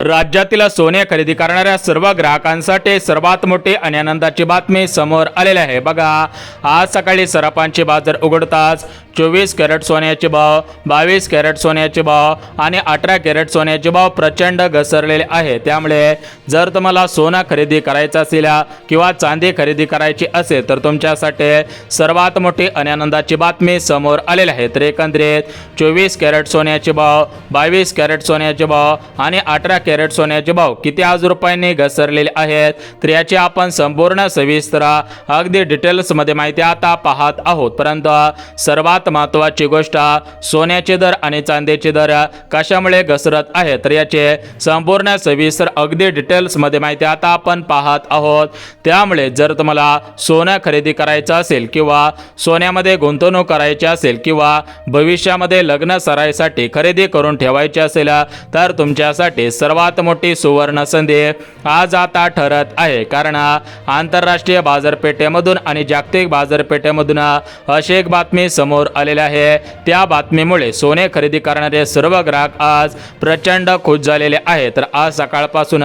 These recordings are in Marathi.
राज्यातील सोने खरेदी करणाऱ्या सर्व ग्राहकांसाठी सर्वात मोठी आणि आनंदाची बातमी समोर आलेली आहे। बघा, आज सकाळी सराफांचे बाजार उघडताच 24 कॅरेट सोन्याचे भाव, 22 कॅरेट सोन्याचे भाव आणि 18 कॅरेट सोन्याचे भाव प्रचंड घसरलेले आहे। त्यामुळे जर तुम्हाला सोनं खरेदी करायचं असेल किंवा चांदी खरेदी करायची असेल तर तुमच्यासाठी सर्वात मोठी आणि आनंदाची बातमी समोर आलेली आहे। तर एकंदरीत 24 कॅरेट सोन्याचे भाव, 22 कॅरेट सोन्याचे भाव आणि 18 कॅरेट सोन्याचे भाव किती आज रुपयांनी घसरलेले आहेत, तर याची आपण संपूर्ण सविस्तर अगदी डिटेल्स मध्ये माहिती आता पाहत आहोत। परंतु सर्वात महत्त्वाची गोष्ट, सोन्याचे दर आणि चांदीचे दर कशामुळे घसरत आहेत, तर याचे संपूर्ण सविस्तर अगदी डिटेल्स मध्ये माहिती आता आपण पाहत आहोत। त्यामुळे जर तुम्हाला सोनं खरेदी करायचं असेल किंवा सोन्यामध्ये गुंतवणूक करायची असेल किंवा भविष्यामध्ये लग्न सराईसाठी खरेदी करून ठेवायची असेल तर तुमच्यासाठी सर्वात मोठी सुवर्ण संधी आज आता ठरत आहे। कारण आंतरराष्ट्रीय बाजारपेठेमधून आणि जागतिक बाजारपेठेमधून अशी एक बातमी समोर आलेली आहे। त्या बातमीमुळे सोने खरेदी करणारे सर्व ग्राहक आज प्रचंड खुश झालेले आहेत। तर आज सकाळपासून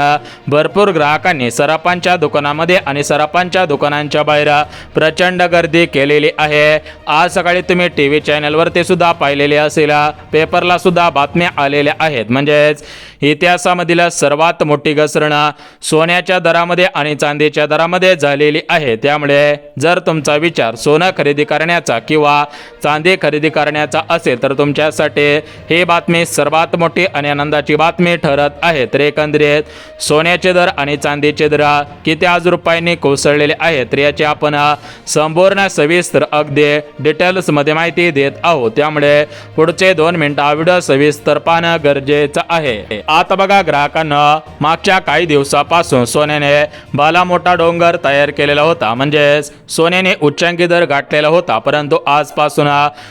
भरपूर ग्राहकांनी सराफांच्या दुकानामध्ये आणि सराफांच्या दुकानांच्या बाहेर प्रचंड गर्दी केलेली आहे। आज सकाळी तुम्ही टीव्ही चॅनलवरती सुद्धा पाहिलेले असेल, पेपरला सुद्धा बातम्या आलेल्या आहेत। म्हणजेच इतिहासामधील सर्वात मोठी घसरण सोन्याच्या दरामध्ये आणि चांदीच्या दरामध्ये झालेली आहे। त्यामुळे जर तुमचा विचार सोनं खरेदी करण्याचा किंवा चांदी खरेदी करण्याचा असेल तर तुमच्यासाठी ही बातमी सर्वात मोठी आणि आनंदाची बातमी ठरत आहे। तर एकंदरीत सोन्याचे दर आणि चांदीचे दर किती आज रुपयांनी कोसळलेले आहेत, तर याची आपण संपूर्ण सविस्तर अगदी डिटेल्स मध्ये माहिती देत आहोत। त्यामुळे पुढचे 2 मिनिटं हा व्हिडिओ सविस्तर पाहणं गरजेचं आहे। आता बघा, ग्राहकांना मागच्या काही दिवसापासून सोन्याने भला मोठा डोंगर तयार केलेला होता, म्हणजेच सोन्याने उच्चांकी दर गाठलेला होता। परंतु आजपासून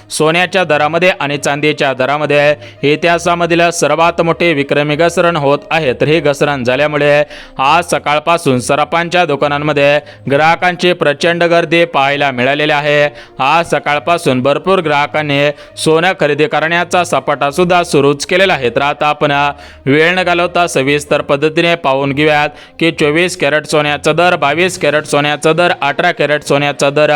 सोन्याच्या दरामध्ये आणि चांदीच्या दरामध्ये इतिहासामधील सर्वात मोठे विक्रमी घसरण होत आहे। तर हे घसरण झाल्यामुळे आज सकाळपासून सराफांच्या दुकानांमध्ये ग्राहकांची प्रचंड गर्दी पाहायला मिळालेली आहे। आज सकाळपासून भरपूर ग्राहकांनी सोनं खरेदी करण्याचा सपाटा सुद्धा सुरूच केलेला आहे। तर आता आपण वेळ न घालवता सविस्तर पद्धतीने पाहून घेऊयात की 24 कॅरेट सोन्याचा दर, 22 कॅरेट सोन्याचा दर, 18 कॅरेट सोन्याचा दर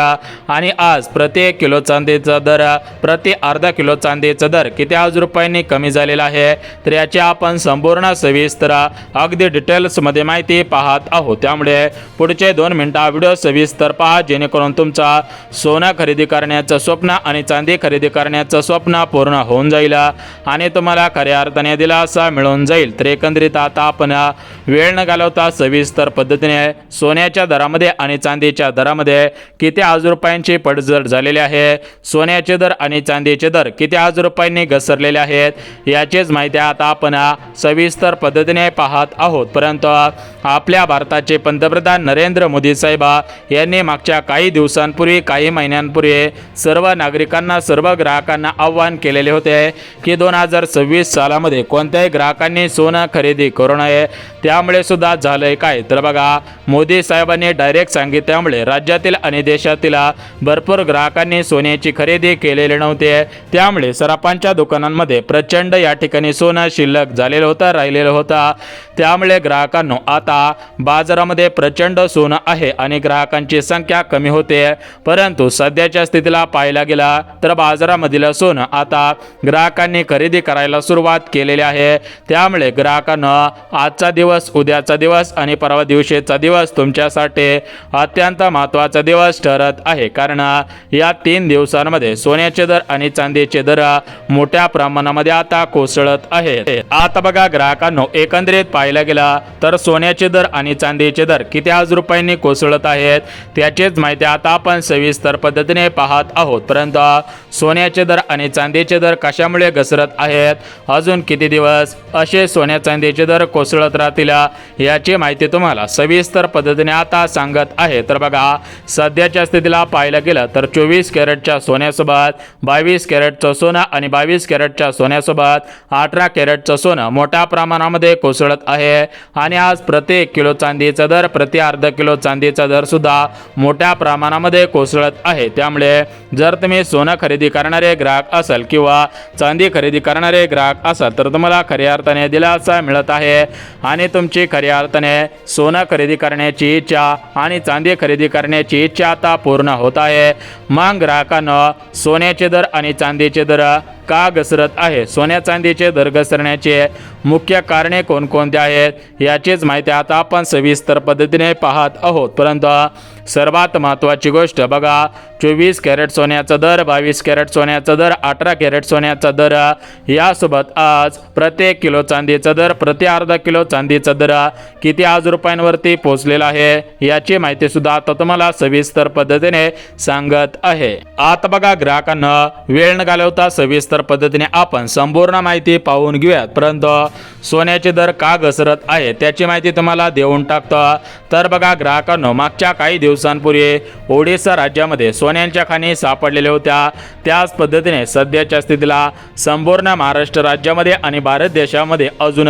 आणि आज प्रति 1 किलो चांदीचा दर, प्रति अर्धा किलो चांदीचा दर किती आज रुपयांनी कमी झालेला आहे, तर याची आपण संपूर्ण सविस्तर अगदी डिटेल्स मध्ये माहिती पाहत आहोत। त्यामुळे पुढचे 2 मिनिटं हा व्हिडिओ सविस्तर पहा, जेणेकरून तुमचा सोनं खरेदी करण्याचं स्वप्न आणि चांदी खरेदी करण्याचं स्वप्न पूर्ण होऊन जाईल आणि तुम्हाला खऱ्या अर्थाने दिलासा मिळून जाईल। तर एकंदरीत आता आपण वेळ न घालवता सविस्तर पद्धतीने सोन्याच्या दरामध्ये आणि चांदीच्या दरामध्ये किती आज रुपयांची पडझड झालेली आहे, सोन्याचे दर आणि चांदीचे दर किती आज रुपयांनी घसरलेले आहेत, याचीच माहिती आता आपण सविस्तर पद्धतीने पाहत आहोत। परंतु आपल्या भारताचे पंतप्रधान नरेंद्र मोदी साहेब यांनी मागच्या काही दिवसांपूर्वी, काही महिन्यांपूर्वी सर्व नागरिकांना, सर्व ग्राहकांना आव्हान केलेले होते की 2026 सालामध्ये कोणत्याही ग्राहकांनी सोनं खरेदी करू नये। त्यामुळे सुद्धा झालंय काय, तर बघा, मोदी साहेबांनी डायरेक्ट सांगितल्यामुळे राज्यातील आणि देशातील भरपूर ग्राहकांनी सोन्याची खरेदी केलेली नव्हते। त्यामुळे सराफांच्या दुकानांमध्ये प्रचंड या ठिकाणी सोनं शिल्लक झालेलं होतं, राहिलेलं होतं। त्यामुळे ग्राहकांनो आता बाजारामध्ये प्रचंड सोनं आहे आणि ग्राहकांची संख्या कमी होते। परंतु सध्याच्या स्थितीला पाहायला गेला तर बाजारामधील सोनं आता ग्राहकांनी खरेदी करायला सुरुवात केलेली आहे। त्यामुळे ग्राहकांना आजचा दिवस, उद्याचा दिवस आणि परवा दिवशीचा दिवस तुमच्यासाठी अत्यंत महत्त्वाचा दिवस ठरत आहे। कारण या 3 दिवसांमध्ये सोन्याचे दर आणि चांदीचे दर मोठ्या प्रमाणामध्ये आता कोसळत आहेत। आता बघा ग्राहकांनो, एकंदरीत पाहायला गेला तर सोन्याचे दर आणि चांदीचे दर किती आज रुपयांनी कोसळत आहेत, त्याचीच माहिती आता आपण सविस्तर पद्धतीने पाहत आहोत। परंतु सोन्याचे दर आणि चांदीचे दर कशामुळे घसरत आहेत, अजून किती दिवस असे सोन्या चांदीचे दर कोसळत राहतील, याची माहिती तुम्हाला सविस्तर पद्धतीने आता सांगत आहे। तर बघा, सध्याच्या स्थितीला पाहायला गेलं तर 24 कॅरेटच्या सोन्यासोबत 22 कॅरेटचं सोनं आणि 22 कॅरेटच्या सोन्यासोबत 18 कॅरेटचं सोनं मोठ्या प्रमाणामध्ये कोसळत आहे। आणि आज प्रति 1 किलो चांदीचा दर, प्रति अर्धा किलो चांदीचा दर सुद्धा मोठ्या प्रमाणामध्ये कोसळत आहे। त्यामुळे जर तुम्ही सोनं खरेदी करणारे ग्राहक असाल किंवा चांदी खरेदी करणारे ग्राहक असाल तर तुम्हाला खऱ्या अर्थाने अर्थाने दिलासा मिळत आहे आणि तुमची खऱ्या अर्थाने सोनं खरेदी करण्याची इच्छा आणि चांदी खरेदी करण्याची इच्छा आता पूर्ण होत आहे। मग ग्राहकांनो, सोन्याचे दर आणि चांदीचे दर का घसरत आहे, सोन्या चांदीचे दर घसरण्याचे मुख्य कारणे कोणकोणते आहेत याचीच माहिती आता आपण सविस्तर पद्धतीने पाहत आहोत। परंतु सर्वात महत्त्वाची गोष्ट बघा, 24 कॅरेट सोन्याचा दर, 22 कॅरेट सोन्याचा दर, 18 कॅरेट सोन्याचा दर यासोबत आज प्रत्येक किलो चांदीचा दर, प्रति अर्धा किलो चांदीचा दर किती आज रुपयांवरती पोहोचलेला आहे याची माहिती सुद्धा आता तुम्हाला सविस्तर पद्धतीने सांगत आहे। आता बघा ग्राहकांना, वेळ न घालवता सविस्तर पद्धतीने आपण संपूर्ण माहिती पाहून घेऊयात। परंतु सोन्याचे दर का घसरत आहे त्याची माहिती तुम्हाला देऊन टाकतो। तर बघा ग्राहकांनो, मागच्या काही दिवसांपूर्वी ओडिशा राज्यामध्ये सोन्यांच्या खाणी सापडलेल्या होत्या, त्याच पद्धतीने सध्याच्या स्थितीला संपूर्ण महाराष्ट्र राज्यामध्ये आणि भारत देशामध्ये अजून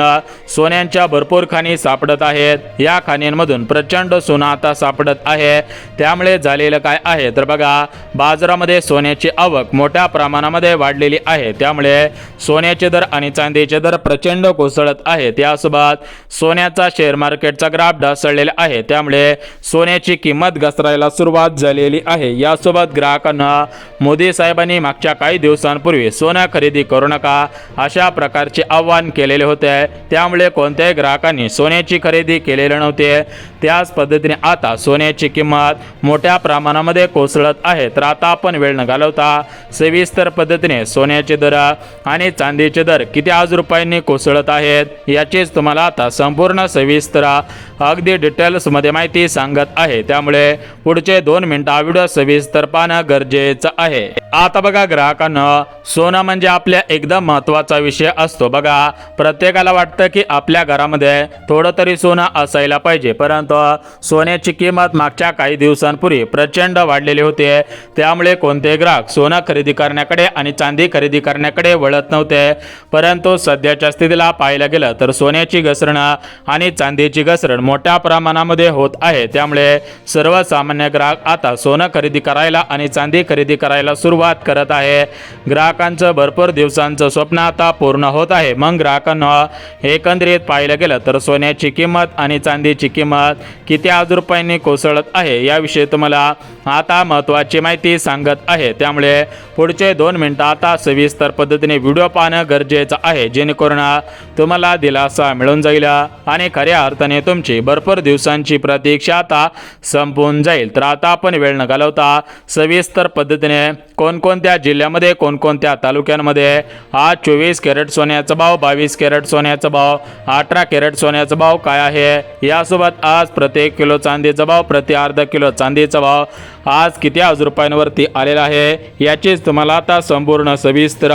सोन्यांच्या भरपूर खाणी सापडत आहेत। या खाणींमधून प्रचंड सोनं आता सापडत आहे। त्यामुळे झालेलं काय आहे तर बघा, बाजारामध्ये सोन्याची आवक मोठ्या प्रमाणामध्ये वाढलेली आहे। त्यामुळे सोन्याचे दर आणि चांदीचे दर प्रचंड कोसळत आहेत। त्यासोबत सोन्याचा शेअर मार्केटचा ग्राफ ढासळलेला आहे, त्यामुळे सोन्याची किंमत घसरायला सुरुवात झालेली आहे। यासोबत ग्राहकांना मोदी साहेबांनी मागच्या काही दिवसांपूर्वी सोनं खरेदी करू नका अशा प्रकारचे आवाहन केलेले होते। त्यामुळे कोणत्याही ग्राहकांनी सोन्याची खरेदी केलेली नव्हती। त्याच पद्धतीने आता सोन्याची किंमत मोठ्या प्रमाणामध्ये कोसळत आहे। तर आता आपण वेळ न घालवता सविस्तर पद्धतीने सोन्याचे दर आणि चांदीचे दर किती आज रुपयांनी कोसळत आहेत याचीच तुम्हाला आता संपूर्ण सविस्तर अगदी डिटेल्समध्ये माहिती सांगत आहे। त्यामुळे पुढचे 2 मिनिटं हा व्हिडिओ सविस्तर पाहणं गरजेचं आहे। आता बघा ग्राहकांना, सोनं म्हणजे आपल्या एकदम महत्त्वाचा विषय असतो। बघा, प्रत्येकाला वाटतं की आपल्या घरामध्ये थोडं तरी सोनं असायला पाहिजे, परंतु सोन्याची किंमत मागच्या काही दिवसांपूर्वी प्रचंड वाढलेली होती। त्यामुळे कोणते ग्राहक सोनं खरेदी करण्याकडे आणि चांदी खरेदी करण्याकडे वळत नव्हते। परंतु सध्याच्या स्थितीला पाहायला गेलं तर सोन्याची घसरण आणि चांदीची घसरण मोठ्या प्रमाणामध्ये होत आहे। त्यामुळे सर्वसामान्य ग्राहक आता सोनं खरेदी करायला आणि चांदी खरेदी करायला सुरुवात करत आहे। ग्राहकांचं भरपूर दिवसांचं स्वप्न आता पूर्ण होत आहे। मग ग्राहकांना एकंदरीत पाहायला गेलं तर सोन्याची किंमत आणि चांदीची किंमत किती आज रुपयांनी कोसळत आहे याविषयी तुम्हाला आता महत्त्वाची माहिती सांगत आहे। त्यामुळे पुढचे 2 मिनिटं आता सविस्तर पद्धतीने व्हिडिओ पाहणं गरजेचं आहे, जेणेकरून तुम्हाला दिलासा मिळून जाईल आणि खऱ्या अर्थाने तुमची भरपूर दिवसांची प्रतीक्षा आता संपून जाईल। तर आता आपण वेळ न घालवता सविस्तर पद्धतीने कोणकोणत्या जिल्ह्यामध्ये, कोणकोणत्या तालुक्यांमध्ये आज 24 कॅरेट सोन्याचा भाव, 22 कॅरेट सोन्याचा भाव, 18 कॅरेट सोन्याचा भाव काय आहे यासोबत आज प्रत्येक किलो चांदीचा भाव, प्रति अर्धा किलो चांदीचा भाव आज किती आज रुपयांवरती आलेला आहे याचीच तुम्हाला आता संपूर्ण सविस्तर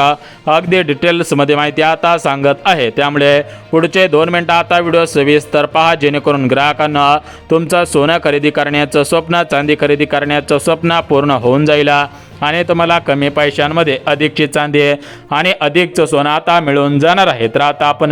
अगदी डिटेल्समध्ये माहिती आता सांगत आहे। त्यामुळे पुढचे 2 मिनिटं आता व्हिडिओ सविस्तर पहा, जेणेकरून ग्राहकांना तुमचं सोनं खरेदी करण्याचं स्वप्न, चांदी खरेदी करण्याचं स्वप्न पूर्ण होऊन जाईल आणि तुम्हाला कमी पैशांमध्ये अधिकची चांदी आणि अधिकचं सोनं आता मिळून जाणार आहे। तर आता आपण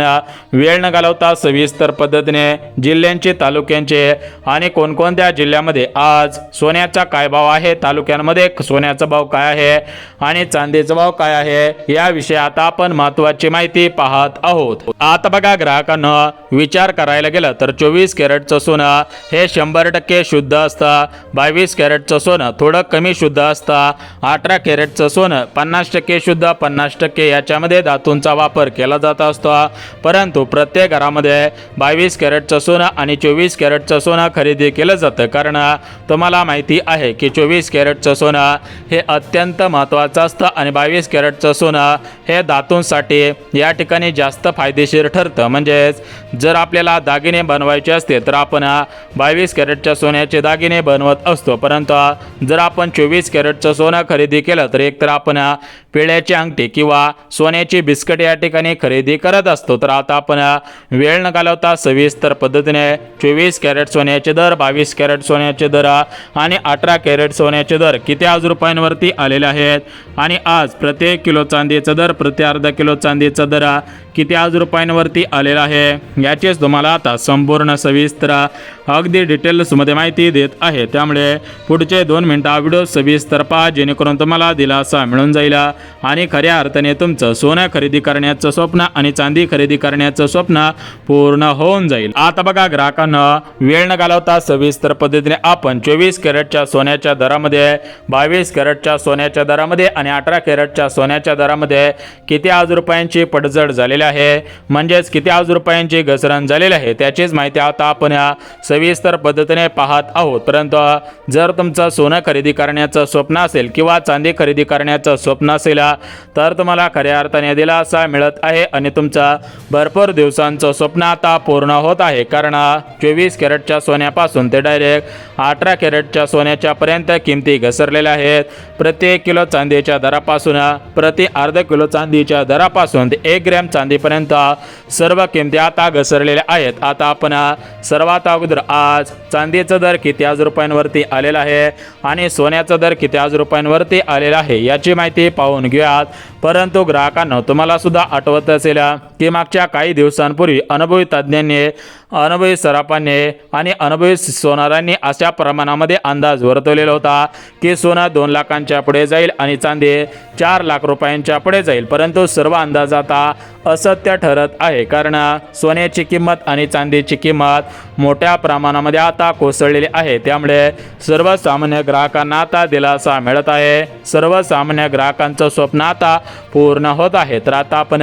वेळ न घालवता सविस्तर पद्धतीने जिल्ह्यांचे, तालुक्यांचे आणि कोणकोणत्या जिल्ह्यामध्ये आज सोन्याचा काय भाव आहे, तालुक्यांमध्ये सोन्याचा भाव काय आहे आणि चांदीचा भाव काय आहे याविषयी आता आपण महत्त्वाची माहिती पाहत आहोत। आता बघा ग्राहकांना, विचार करायला गेलं तर 24 कॅरेटचं सोनं हे 100% शुद्ध असतं, 22 कॅरेटचं सोनं थोडं कमी शुद्ध असतं, 18 कॅरेटचं सोनं 50% शुद्ध, 50% याच्यामध्ये धातूंचा वापर केला जात असतो। परंतु प्रत्येक घरामध्ये 22 कॅरेटचं सोनं आणि 24 कॅरेटचं सोनं खरेदी केलं जातं, कारण तुम्हाला माहिती आहे की 24 कॅरेटचं सोनं हे अत्यंत महत्त्वाचं असतं आणि 22 कॅरेटचं सोनं हे धातूंसाठी या ठिकाणी जास्त फायदेशीर ठरतं। म्हणजेच जर आपल्याला दागिने बनवायचे असते तर आपण 22 कॅरेटच्या सोन्याचे दागिने बनवत असतो, परंतु जर आपण 24 कॅरेटचं सोनं खरेदी केलं तर एकतर आपण पिळ्याची अंगठी किंवा सोन्याची बिस्किट या ठिकाणी खरेदी करत असतो। तर आता आपण वेळ न घालवता सविस्तर पद्धतीने 24 कॅरेट सोन्याचे दर, 22 कॅरेट सोन्याचे दर आणि 18 कॅरेट सोन्याचे दर किती आज रुपयांवरती आलेले आहेत आणि आज प्रत्येक किलो चांदीचा दर, प्रति अर्धा किलो चांदीचा दर किती आज रुपयांवरती आलेला आहे याचीच तुम्हाला आता संपूर्ण सविस्तर अगदी डिटेल्समध्ये माहिती देत आहे। त्यामुळे पुढचे 2 मिनिटं हा व्हिडिओ सविस्तर पहा, जेणेकरून तुम्हाला दिलासा मिळून जाईल आणि खऱ्या अर्थाने तुमचं सोनं खरेदी करण्याचं स्वप्न आणि चांदी खरेदी करण्याचं स्वप्न पूर्ण होऊन जाईल। आता बघा ग्राहकांना वेळ न घालवता सविस्तर पद्धतीने आपण 24 कॅरेटच्या सोन्याच्या दरामध्ये, 22 कॅरेटच्या सोन्याच्या दरामध्ये आणि 18 कॅरेटच्या सोन्याच्या दरामध्ये किती आज रुपयांची पडझड झालेली आहे, म्हणजेच किती आज रुपयांची घसरण झालेली आहे त्याचीच माहिती आता आपण या सविस्तर पद्धतीने पाहत आहोत। परंतु जर तुमचं सोनं खरेदी करण्याचं स्वप्न असेल किंवा चांदी खरेदी करण्याचं स्वप्न असेल तर तुम्हाला खऱ्या अर्थाने दिलासा मिळत आहे आणि तुमचं भरपूर दिवसांचं स्वप्न आता पूर्ण होत आहे। कारण 24 कॅरेटच्या सोन्यापासून ते डायरेक्ट 18 कॅरेटच्या सोन्याच्या पर्यंत किमती घसरलेल्या आहेत। प्रति 1 किलो चांदीच्या दरापासून प्रति अर्धा किलो चांदीच्या दरापासून ते 1 ग्रॅम चांदीपर्यंत सर्व किमती आता घसरलेल्या आहेत। आता आपण सर्वात अगोदर आज चांदीचा दर किती आज रुपयांवरती आलेला आहे आणि सोन्याचा दर किती आज रुपयांवरती आलेला आहे याची माहिती पाहून घेऊयात। परंतु ग्राहकांना तुम्हाला सुद्धा आठवत असेल की मागच्या काही दिवसांपूर्वी अनुभवी तज्ज्ञांनी, अनुभवी सराफांनी आणि अनुभवी सोनारांनी अशा प्रमाणामध्ये अंदाज वर्तवलेला होता की सोनं 2 लाखांच्या पुढे जाईल आणि चांदी 4 लाख रुपयांच्या पुढे जाईल। परंतु सर्व अंदाज आता असत्य ठरत आहे, कारण सोन्याची किंमत आणि चांदीची किंमत मोठ्या प्रमाणामध्ये आता कोसळलेली आहे। त्यामुळे सर्वसामान्य ग्राहकांना आता दिलासा मिळत आहे, सर्वसामान्य ग्राहकांचं स्वप्न आता पूर्ण होत आहे। तर आता आपण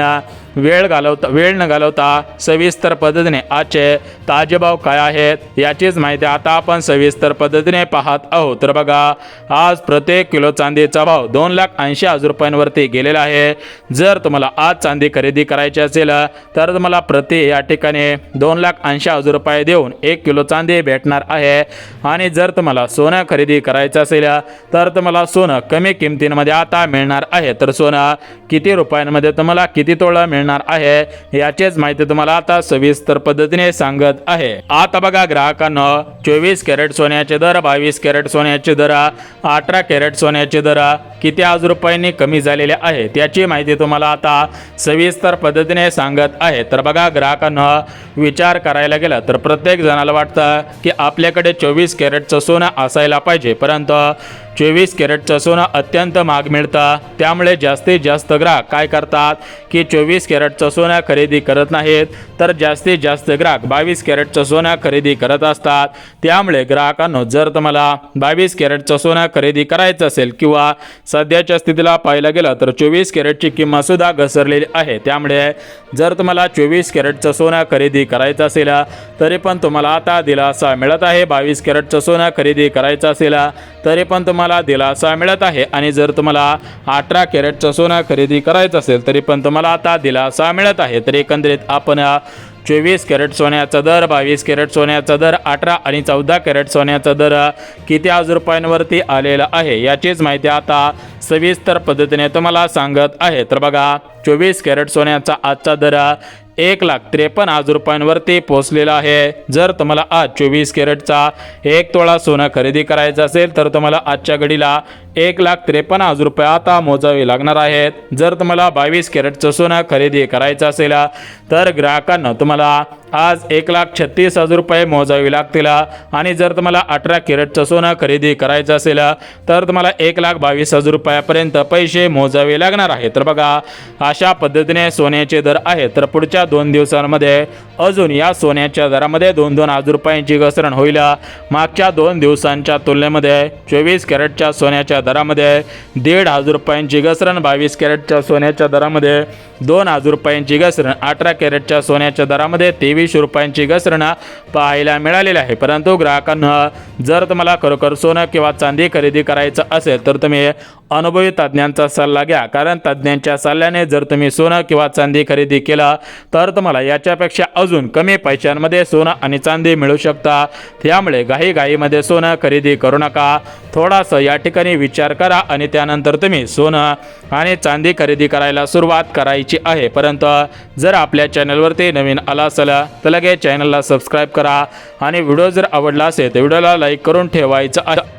वेळ न घालवता सविस्तर पद्धतीने आजचे ताजे भाव काय आहेत याचीच माहिती आता आपण सविस्तर पद्धतीने पाहत आहोत। तर बघा आज प्रत्येक किलो चांदीचा भाव 2,80,000 रुपयांवरती गेलेला आहे। जर तुम्हाला आज चांदी खरेदी करायची असेल तर तुम्हाला प्रति या ठिकाणी 2,80,000 रुपये देऊन 1 किलो चांदी भेटणार आहे। आणि जर तुम्हाला सोनं खरेदी करायचं असेल तर तुम्हाला सोनं कमी किमतीमध्ये आता मिळणार आहे। तर सोनं किती रुपयांमध्ये तुम्हाला किती तोळा मिळणार आहे याचीच माहिती तुम्हाला आता सविस्तर पद्धतीने सांगत आहे। आता बघा ग्राहकांना 24 कॅरेट सोन्याचे दर, 22 कॅरेट सोन्याचे दर, 18 कॅरेट सोन्याचे दर किती आज रुपयांनी कमी झालेले आहे त्याची माहिती तुम्हाला आता सविस्तर पद्धतीने सांगत आहे। तर बघा ग्राहकांना विचार करायला गेला तर प्रत्येक जणाला वाटतं की आपल्याकडे 24 कॅरेटचं सोनं असायला पाहिजे, परंतु 24 कॅरेटचं सोनं अत्यंत महाग मिळतं। त्यामुळे जास्तीत जास्त ग्राहक काय करतात की 24 कॅरेटचं सोनं खरेदी करत नाहीत, तर जास्तीत जास्त ग्राहक 22 कॅरेटचं सोनं खरेदी करत असतात। त्यामुळे ग्राहकांनो जर तुम्हाला 22 कॅरेटचं सोनं खरेदी करायचं असेल किंवा सध्याच्या स्थितीला पाहायला गेलं तर 24 कॅरेटची किंमत सुद्धा घसरलेली आहे। त्यामुळे जर तुम्हाला 24 कॅरेटचं सोनं खरेदी करायचं असेल तरी पण तुम्हाला आता दिलासा मिळत आहे। 22 कॅरेटचं सोनं खरेदी करायचं असेल तरी पण तुम्हाला दिलासा मिळत आहे। आणि जर तुम्हाला 18 कॅरेटचं सोनं खरेदी करायचं असेल तरी पण तुम्हाला आता दिलासा मिळत आहे। तर एकंदरीत आपण 24 कॅरेट सोन्याचा दर, 22 कॅरेट सोन्याचा दर, 18 आणि 14 कॅरेट सोन्याचा दर किती आज रुपयांवरती आलेला आहे याचीच माहिती आता सविस्तर पद्धतीने तुम्हाला सांगत आहे। तर बघा 24 कॅरेट सोन्याचा आजचा दर 1,53,000 रुपयांवरती पोहोचलेला आहे। जर तुम्हाला आज 24 कॅरेटचा 1 तोळा सोनं खरेदी करायचं असेल तर तुम्हाला आजच्या घडीला 1,53,000 रुपये आता मोजावे लागणार आहेत। जर तुम्हाला 22 कॅरेटचं सोनं खरेदी करायचं असेल तर ग्राहकांना तुम्हाला आज 1,36,000 रुपये मोजावे लागतील। आणि जर तुम्हाला 18 कॅरेटचं सोनं खरेदी करायचं असेल तर तुम्हाला 1,22,000 रुपयापर्यंत पैसे मोजावे लागणार आहे। तर बघा अशा पद्धतीने सोन्याचे दर आहेत। तर पुढच्या 2 दिवसांमध्ये अजून या सोन्याच्या दरामध्ये 2,000 रुपयांची घसरण होईल। मागच्या 2 दिवसांच्या तुलनेमध्ये 24 कॅरेटच्या सोन्याच्या दरामध्ये 1,500 रुपयांची घसरण, 22 कॅरेटच्या सोन्याच्या दरामध्ये 2,000 रुपयांची घसरण, 18 कॅरेटच्या सोन्याच्या दरामध्ये 2300 रुपयांची घसरण पाहायला मिळालेली आहे। परंतु ग्राहकांना जर तुम्हाला खरोखर सोनं किंवा चांदी खरेदी करायचं असेल तर तुम्ही अनुभवी तज्ज्ञांचा सल्ला घ्या, कारण तज्ज्ञांच्या सल्ल्याने जर तुम्ही सोनं किंवा चांदी खरेदी केला तर तुम्हाला याच्यापेक्षा अजून कमी पैशांमध्ये सोनं आणि चांदी मिळू शकता। त्यामुळे घाईमध्ये सोनं खरेदी करू नका, थोडासा या ठिकाणी विचार करा आणि त्यानंतर तुम्ही सोनं आणि चांदी खरेदी करायला सुरुवात करायची आहे। परंतु जर आपल्या चॅनलवरती नवीन आला असेल तर लगेच चॅनलला सबस्क्राईब करा आणि व्हिडिओ जर आवडला असेल तर व्हिडिओला लाईक करून ठेवायचं आहे।